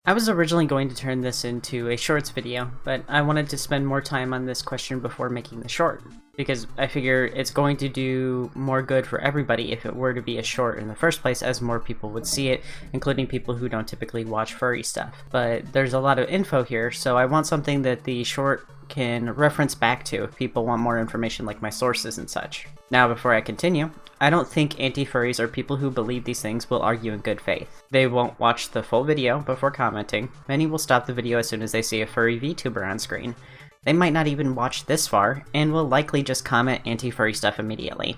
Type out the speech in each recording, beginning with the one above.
I was originally going to turn this into a shorts video, but I wanted to spend more time on this question before making the short, because I figure it's going to do more good for everybody if it were to be a short in the first place, as more people would see it, including people who don't typically watch furry stuff. But there's a lot of info here, so I want something that the short can reference back to if people want more information like my sources and such. Now, before I continue, I don't think anti-furries or people who believe these things will argue in good faith. They won't watch the full video before commenting. Many will stop the video as soon as they see a furry VTuber on screen. They might not even watch this far, and will likely just comment anti-furry stuff immediately.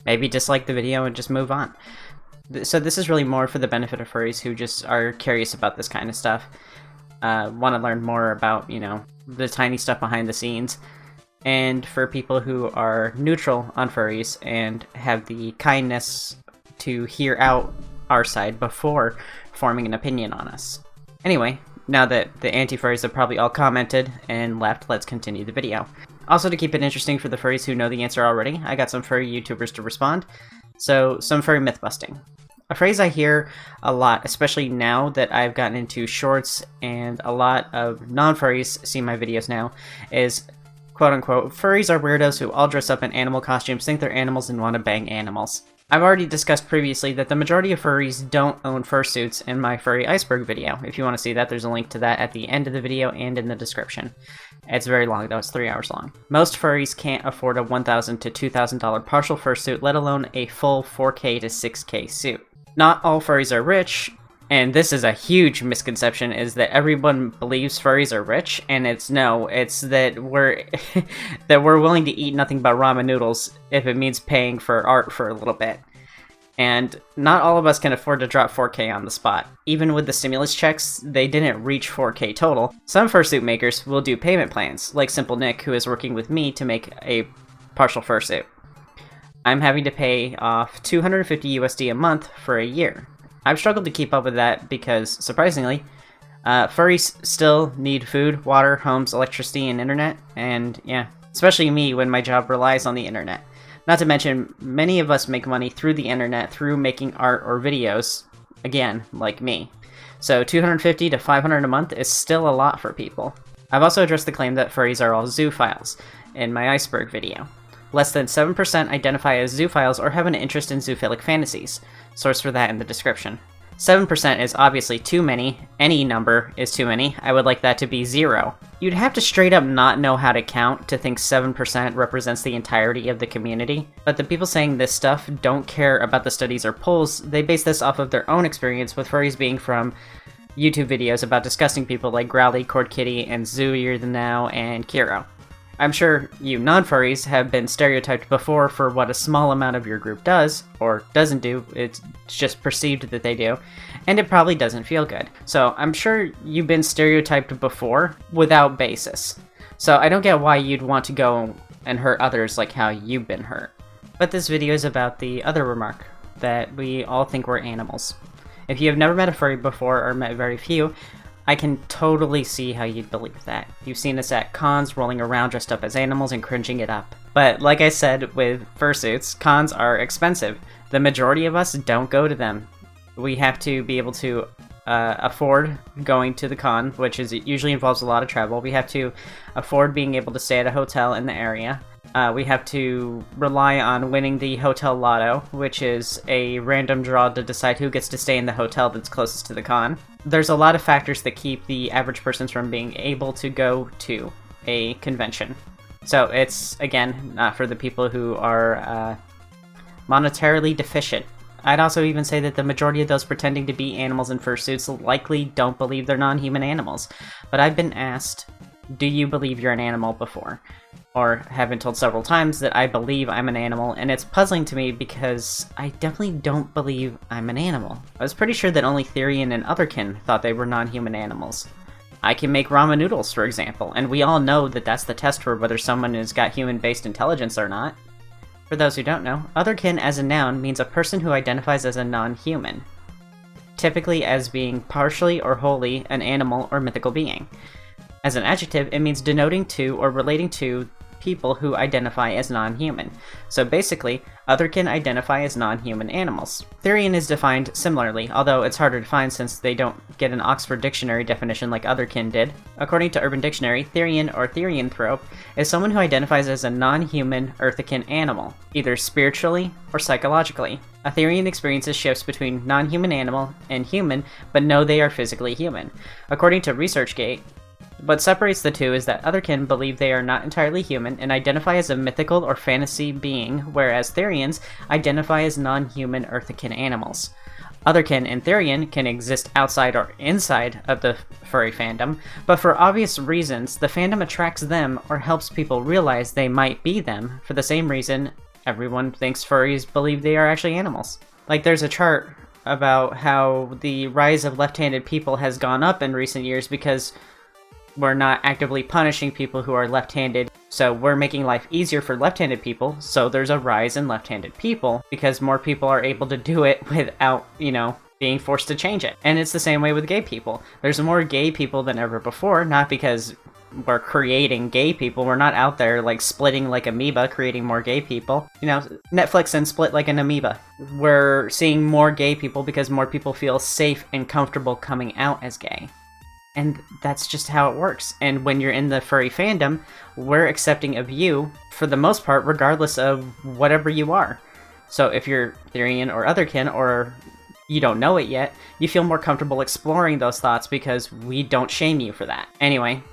Maybe dislike the video and just move on. So this is really more for the benefit of furries who just are curious about this kind of stuff. Want to learn more about, the tiny stuff behind the scenes. And for people who are neutral on furries and have the kindness to hear out our side before forming an opinion on us. Anyway, now that the anti-furries have probably all commented and left, let's continue the video. Also, to keep it interesting for the furries who know the answer already, I got some furry YouTubers to respond. So, some furry myth busting. A phrase I hear a lot, especially now that I've gotten into shorts and a lot of non-furries see my videos now, is quote-unquote, furries are weirdos who all dress up in animal costumes, think they're animals, and want to bang animals. I've already discussed previously that the majority of furries don't own fursuits in my furry iceberg video. If you want to see that, there's a link to that at the end of the video and in the description. It's very long though, it's 3 hours long. Most furries can't afford a $1,000 to $2,000 partial fursuit, let alone a full 4K to 6K suit. Not all furries are rich, and this is a huge misconception, is that everyone believes furries are rich, and it's that we're that we're willing to eat nothing but ramen noodles if it means paying for art for a little bit. And not all of us can afford to drop 4K on the spot. Even with the stimulus checks, they didn't reach 4K total. Some fursuit makers will do payment plans, like Simple Nick, who is working with me to make a partial fursuit. I'm having to pay off $250 USD a month for a year. I've struggled to keep up with that because, surprisingly, furries still need food, water, homes, electricity, and internet, and yeah, especially me when my job relies on the internet. Not to mention, many of us make money through the internet through making art or videos, again, like me. So $250 to $500 a month is still a lot for people. I've also addressed the claim that furries are all zoophiles in my iceberg video. Less than 7% identify as zoophiles or have an interest in zoophilic fantasies. Source for that in the description. 7% is obviously too many. Any number is too many. I would like that to be 0. You'd have to straight up not know how to count to think 7% represents the entirety of the community. But the people saying this stuff don't care about the studies or polls. They base this off of their own experience, with furries being from YouTube videos about disgusting people like Growly, Cord Kitty, and Zooier Than Now, and Kiro. I'm sure you non-furries have been stereotyped before for what a small amount of your group does, or doesn't do, it's just perceived that they do, and it probably doesn't feel good. So I'm sure you've been stereotyped before without basis. So I don't get why you'd want to go and hurt others like how you've been hurt. But this video is about the other remark, that we all think we're animals. If you have never met a furry before, or met very few, I can totally see how you'd believe that. You've seen us at cons rolling around dressed up as animals and cringing it up. But like I said with fursuits, cons are expensive. The majority of us don't go to them. We have to be able to afford going to the con, which usually involves a lot of travel. We have to afford being able to stay at a hotel in the area. We have to rely on winning the hotel lotto, which is a random draw to decide who gets to stay in the hotel that's closest to the con. There's a lot of factors that keep the average person from being able to go to a convention. So it's, again, not for the people who are monetarily deficient. I'd also even say that the majority of those pretending to be animals in fursuits likely don't believe they're non-human animals. But I've been asked, do you believe you're an animal before? Or have been told several times that I believe I'm an animal, and it's puzzling to me because I definitely don't believe I'm an animal. I was pretty sure that only Therian and Otherkin thought they were non-human animals. I can make ramen noodles, for example, and we all know that that's the test for whether someone has got human-based intelligence or not. For those who don't know, Otherkin as a noun means a person who identifies as a non-human, typically as being partially or wholly an animal or mythical being. As an adjective, it means denoting to or relating to people who identify as non-human. So basically, otherkin identify as non-human animals. Therian is defined similarly, although it's harder to find since they don't get an Oxford Dictionary definition like otherkin did. According to Urban Dictionary, Therian or therianthrope is someone who identifies as a non-human earthican animal, either spiritually or psychologically. A Therian experiences shifts between non-human animal and human, but know they are physically human. According to ResearchGate, what separates the two is that otherkin believe they are not entirely human and identify as a mythical or fantasy being, whereas Therians identify as non-human earthican animals. Otherkin and Therian can exist outside or inside of the furry fandom, but for obvious reasons, the fandom attracts them or helps people realize they might be them for the same reason everyone thinks furries believe they are actually animals. Like, there's a chart about how the rise of left-handed people has gone up in recent years because we're not actively punishing people who are left-handed, so we're making life easier for left-handed people, so there's a rise in left-handed people because more people are able to do it without, being forced to change it. And it's the same way with gay people. There's more gay people than ever before, not because we're creating gay people, we're not out there like splitting like amoeba, creating more gay people. Netflix and split like an amoeba. We're seeing more gay people because more people feel safe and comfortable coming out as gay. And that's just how it works. And when you're in the furry fandom, we're accepting of you, for the most part, regardless of whatever you are. So if you're Therian or otherkin, or you don't know it yet, you feel more comfortable exploring those thoughts because we don't shame you for that. Anyway,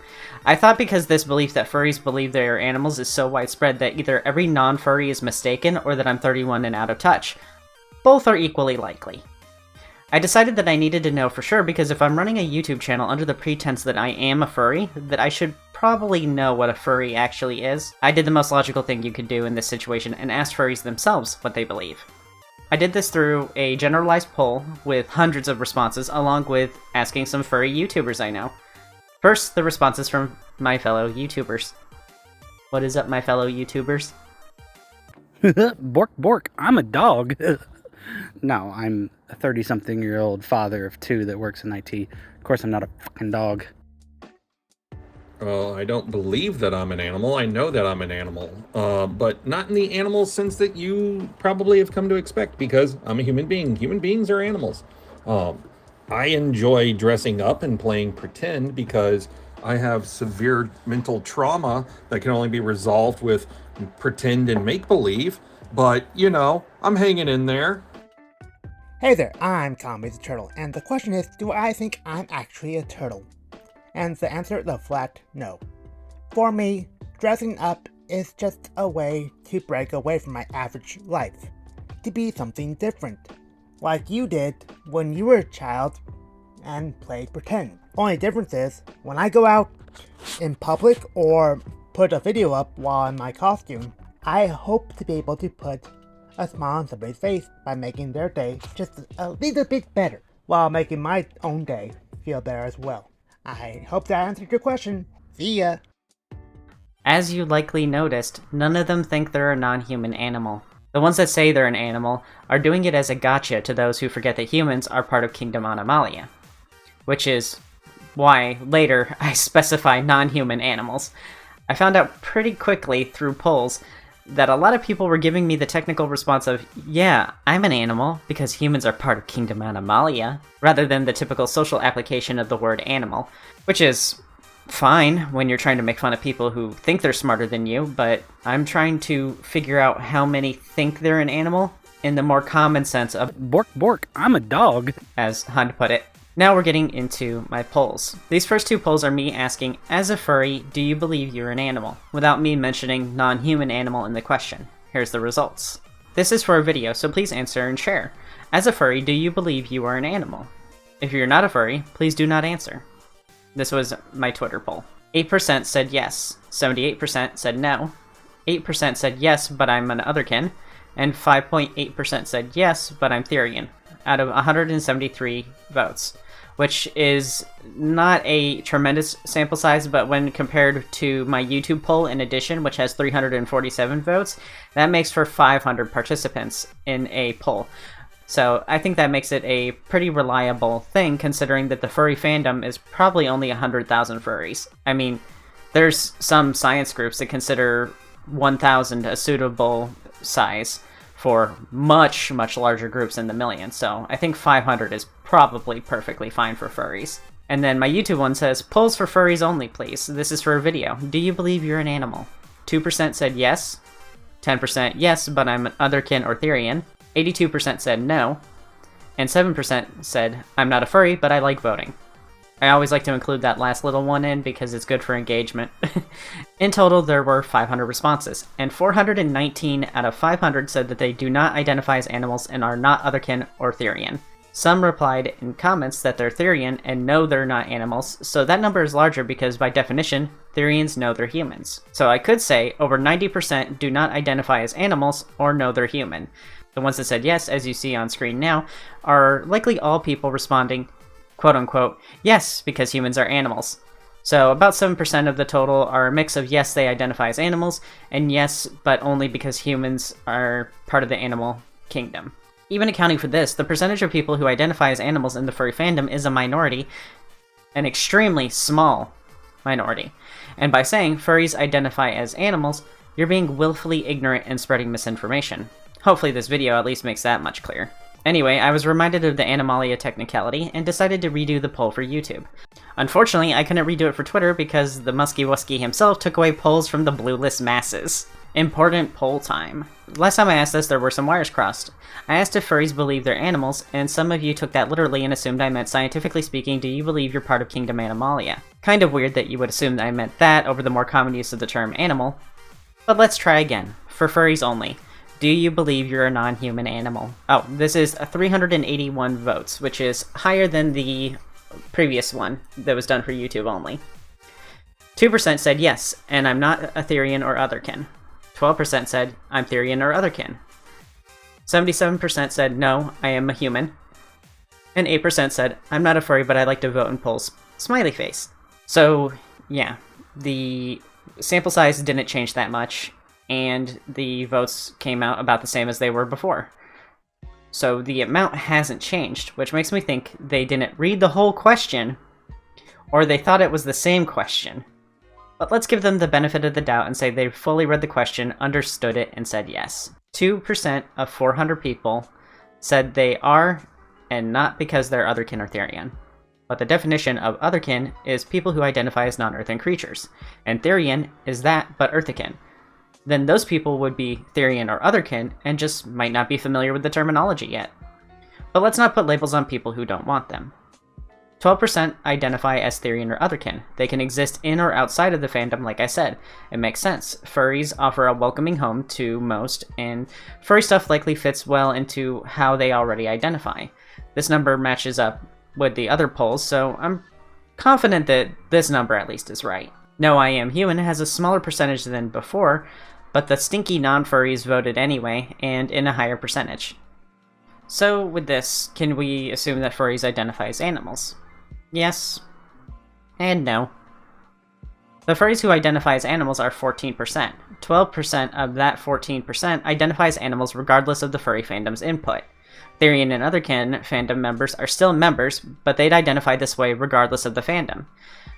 I thought because this belief that furries believe they are animals is so widespread that either every non-furry is mistaken or that I'm 31 and out of touch. Both are equally likely. I decided that I needed to know for sure because if I'm running a YouTube channel under the pretense that I am a furry, that I should probably know what a furry actually is. I did the most logical thing you could do in this situation and asked furries themselves what they believe. I did this through a generalized poll with hundreds of responses, along with asking some furry YouTubers I know. First, the responses from my fellow YouTubers. What is up, my fellow YouTubers? Bork, bork, I'm a dog. No, I'm a 30-something-year-old father of 2 that works in IT. Of course, I'm not a fucking dog. I don't believe that I'm an animal. I know that I'm an animal, but not in the animal sense that you probably have come to expect, because I'm a human being. Human beings are animals. I enjoy dressing up and playing pretend because I have severe mental trauma that can only be resolved with pretend and make-believe, but, I'm hanging in there. Hey there, I'm Kame The Turtle, and the question is, do I think I'm actually a turtle? And the answer is a flat no. For me, dressing up is just a way to break away from my average life, to be something different, like you did when you were a child and played pretend. Only difference is, when I go out in public or put a video up while in my costume, I hope to be able to put a smile on somebody's face by making their day just a little bit better, while making my own day feel better as well. I hope that answered your question. See ya! As you likely noticed, none of them think they're a non-human animal. The ones that say they're an animal are doing it as a gotcha to those who forget that humans are part of Kingdom Animalia. Which is why, later, I specify non-human animals. I found out pretty quickly through polls that a lot of people were giving me the technical response of, yeah, I'm an animal, because humans are part of Kingdom Animalia, rather than the typical social application of the word animal, which is fine when you're trying to make fun of people who think they're smarter than you, but I'm trying to figure out how many think they're an animal in the more common sense of Bork, bork, I'm a dog, as Hund put it. Now we're getting into my polls. These first 2 polls are me asking, as a furry, do you believe you're an animal? Without me mentioning non-human animal in the question. Here's the results. This is for a video, so please answer and share. As a furry, do you believe you are an animal? If you're not a furry, please do not answer. This was my Twitter poll. 8% said yes, 78% said no, 8% said yes, but I'm an otherkin, and 5.8% said yes, but I'm Therian, out of 173 votes. Which is not a tremendous sample size, but when compared to my YouTube poll in addition, which has 347 votes, that makes for 500 participants in a poll. So I think that makes it a pretty reliable thing, considering that the furry fandom is probably only 100,000 furries. I mean, there's some science groups that consider 1,000 a suitable size for much, much larger groups in the millions, so I think 500 is probably perfectly fine for furries. And then my YouTube one says, polls for furries only, please. This is for a video. Do you believe you're an animal? 2% said yes. 10% yes, but I'm an otherkin or Therian. 82% said no. And 7% said, I'm not a furry, but I like voting. I always like to include that last little one in because it's good for engagement. In total, there were 500 responses, and 419 out of 500 said that they do not identify as animals and are not otherkin or Therian. Some replied in comments that they're Therian and know they're not animals, so that number is larger because by definition, Therians know they're humans. So I could say over 90% do not identify as animals or know they're human. The ones that said yes, as you see on screen now, are likely all people responding, quote-unquote, yes, because humans are animals. So about 7% of the total are a mix of yes, they identify as animals, and yes, but only because humans are part of the animal kingdom. Even accounting for this, the percentage of people who identify as animals in the furry fandom is a minority, an extremely small minority. And by saying furries identify as animals, you're being willfully ignorant and spreading misinformation. Hopefully this video at least makes that much clear. Anyway, I was reminded of the Animalia technicality and decided to redo the poll for YouTube. Unfortunately, I couldn't redo it for Twitter because the Musky Wusky himself took away polls from the blue list masses. Important poll time. Last time I asked this, there were some wires crossed. I asked if furries believe they're animals, and some of you took that literally and assumed I meant scientifically speaking, do you believe you're part of Kingdom Animalia? Kind of weird that you would assume that I meant that over the more common use of the term animal. But let's try again. For furries only. Do you believe you're a non-human animal? Oh, this is 381 votes, which is higher than the previous one that was done for YouTube only. 2% said yes, and I'm not a Therian or otherkin. 12% said, I'm Therian or otherkin. 77% said, no, I am a human. And 8% said, I'm not a furry, but I like to vote in polls. Smiley face. So, yeah, the sample size didn't change that much, and the votes came out about the same as they were before. So the amount hasn't changed, which makes me think they didn't read the whole question, or they thought it was the same question. But let's give them the benefit of the doubt and say they fully read the question, understood it, and said yes. 2% of 400 people said they are, and not because they're otherkin or Therian. But the definition of otherkin is people who identify as non-earthen creatures, and Therian is that, but earthikin. Then those people would be Therian or otherkin, and just might not be familiar with the terminology yet. But let's not put labels on people who don't want them. 12% identify as Therian or otherkin. They can exist in or outside of the fandom, like I said. It makes sense. Furries offer a welcoming home to most, and furry stuff likely fits well into how they already identify. This number matches up with the other polls, so I'm confident that this number at least is right. No, I Am Human has a smaller percentage than before, but the stinky non-furries voted anyway, and in a higher percentage. So with this, can we assume that furries identify as animals? Yes. And no. The furries who identify as animals are 14%. 12% of that 14% identify as animals regardless of the furry fandom's input. Therian and otherkin fandom members are still members, but they'd identify this way regardless of the fandom.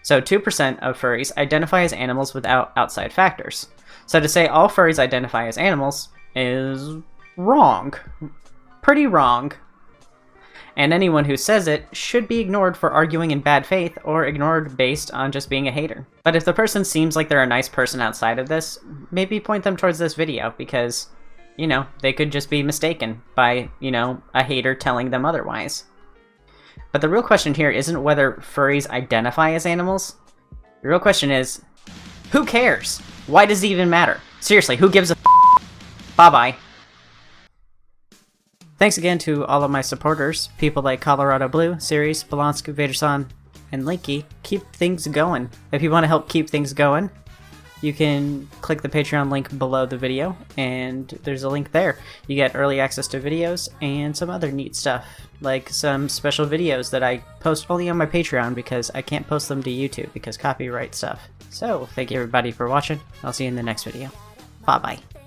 So 2% of furries identify as animals without outside factors. So to say all furries identify as animals is wrong. Pretty wrong. And anyone who says it should be ignored for arguing in bad faith or ignored based on just being a hater. But if the person seems like they're a nice person outside of this, maybe point them towards this video because, you know, they could just be mistaken by, you know, a hater telling them otherwise. But the real question here isn't whether furries identify as animals. The real question is, who cares? Why does it even matter? Seriously, who gives a Bye-bye. Thanks again to all of my supporters, people like Colorado Blue, Series, Balansk, Vaderson, and Linky. Keep things going. If you want to help keep things going, you can click the Patreon link below the video, and there's a link there. You get early access to videos and some other neat stuff, like some special videos that I post only on my Patreon because I can't post them to YouTube because copyright stuff. So, thank you everybody for watching. I'll see you in the next video. Bye-bye.